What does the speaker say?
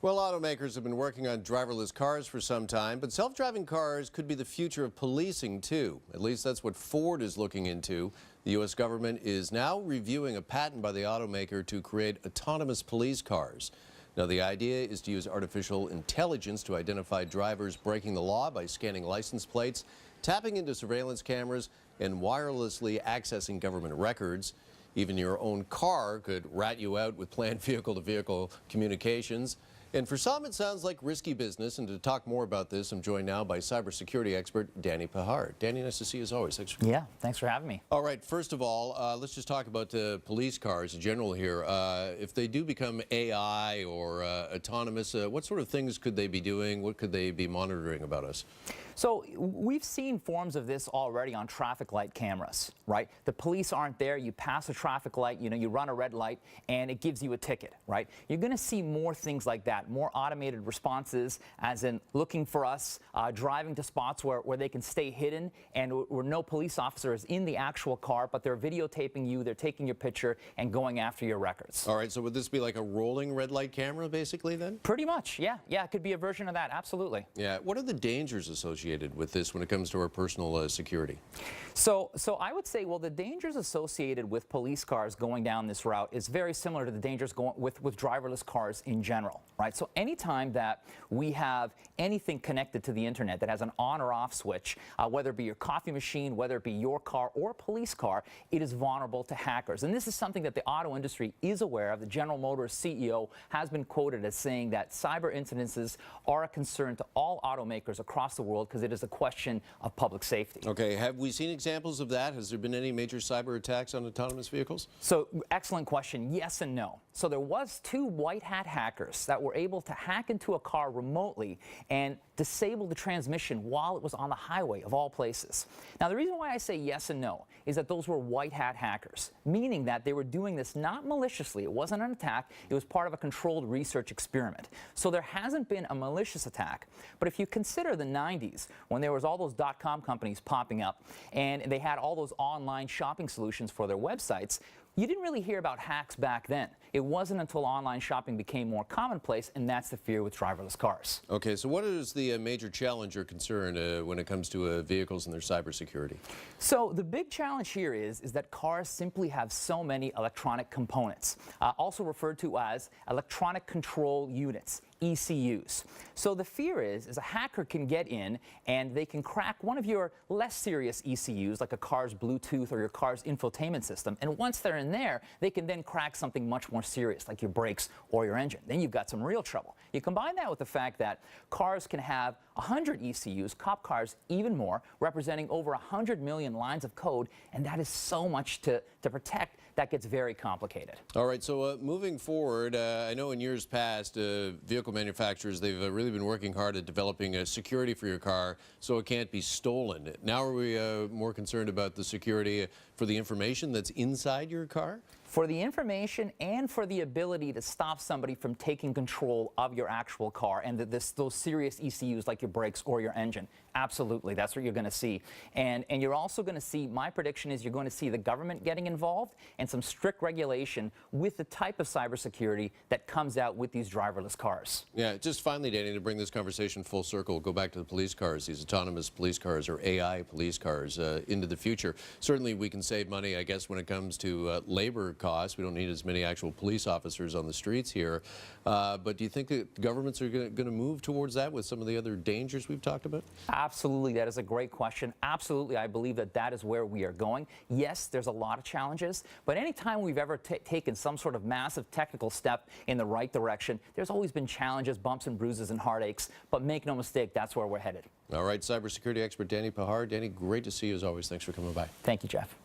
Well, automakers have been working on driverless cars for some time, but self-driving cars could be the future of policing, too. At least that's what Ford is looking into. The U.S. government is now reviewing a patent by the automaker to create autonomous police cars. Now, the idea is to use artificial intelligence to identify drivers breaking the law by scanning license plates, tapping into surveillance cameras, and wirelessly accessing government records. Even your own car could rat you out with planned vehicle-to-vehicle communications. And for some, it sounds like risky business. And to talk more about this, I'm joined now by cybersecurity expert Danny Pehar. Danny, nice to see you as always. Thanks for coming. Yeah, thanks for having me. All right, first of all, let's just talk about police cars in general here. If they do become AI or autonomous, what sort of things could they be doing? What could they be monitoring about us? So we've seen forms of this already on traffic light cameras, right? The police aren't there. You pass a traffic light, you run a red light, and it gives you a ticket, right? You're going to see more things like that, more automated responses, as in looking for us, driving to spots where they can stay hidden and where no police officer is in the actual car, but they're videotaping you, they're taking your picture and going after your records. All right, so would this be like a rolling red light camera, basically, then? Pretty much, yeah. Yeah, it could be a version of that, absolutely. Yeah. What are the dangers associated with this when it comes to our personal security? So I would say, well, the dangers associated with police cars going down this route is very similar to the dangers going with driverless cars in general, right? So anytime that we have anything connected to the internet that has an on or off switch, whether it be your coffee machine, whether it be your car or a police car, it is vulnerable to hackers. And this is something that the auto industry is aware of. The General Motors CEO has been quoted as saying that cyber incidences are a concern to all automakers across the world because it is a question of public safety. Okay, have we seen examples of that? Has there been any major cyber attacks on autonomous vehicles? So, excellent question. Yes and no. So there was 2 white hat hackers that were able to hack into a car remotely and disable the transmission while it was on the highway, of all places. Now, the reason why I say yes and no is that those were white hat hackers, meaning that they were doing this not maliciously. It wasn't an attack. It was part of a controlled research experiment. So there hasn't been a malicious attack. But if you consider the 90s, when there was all those .com companies popping up and they had all those online shopping solutions for their websites, you didn't really hear about hacks back then. It wasn't until online shopping became more commonplace, and that's the fear with driverless cars. Okay, so what is the major challenge or concern when it comes to vehicles and their cybersecurity? So the big challenge here is that cars simply have so many electronic components, also referred to as electronic control units. ECUs. So the fear is a hacker can get in and they can crack one of your less serious ECUs, like a car's Bluetooth or your car's infotainment system, and once they're in there, they can then crack something much more serious, like your brakes or your engine. Then you've got some real trouble. You combine that with the fact that cars can have 100 ECUs, cop cars even more, representing over 100 million lines of code, and that is so much to protect. That gets very complicated. All right, so moving forward, I know in years past, vehicle manufacturers, they've really been working hard at developing security for your car so it can't be stolen. Now are we more concerned about the security for the information that's inside your car? For the information and for the ability to stop somebody from taking control of your actual car and those serious ECUs like your brakes or your engine. Absolutely, that's what you're going to see. And you're also going to see, my prediction is you're going to see the government getting involved and some strict regulation with the type of cybersecurity that comes out with these driverless cars. Yeah, just finally, Danny, to bring this conversation full circle, go back to the police cars, these autonomous police cars or AI police cars into the future. Certainly we can save money, I guess, when it comes to labor costs. We don't need as many actual police officers on the streets here. But do you think that governments are going to move towards that with some of the other dangers we've talked about? Absolutely. That is a great question. Absolutely. I believe that is where we are going. Yes, there's a lot of challenges, but anytime we've ever taken some sort of massive technical step in the right direction, there's always been challenges, bumps and bruises and heartaches, but make no mistake, that's where we're headed. All right. Cybersecurity expert Danny Pehar. Danny, great to see you as always. Thanks for coming by. Thank you, Jeff.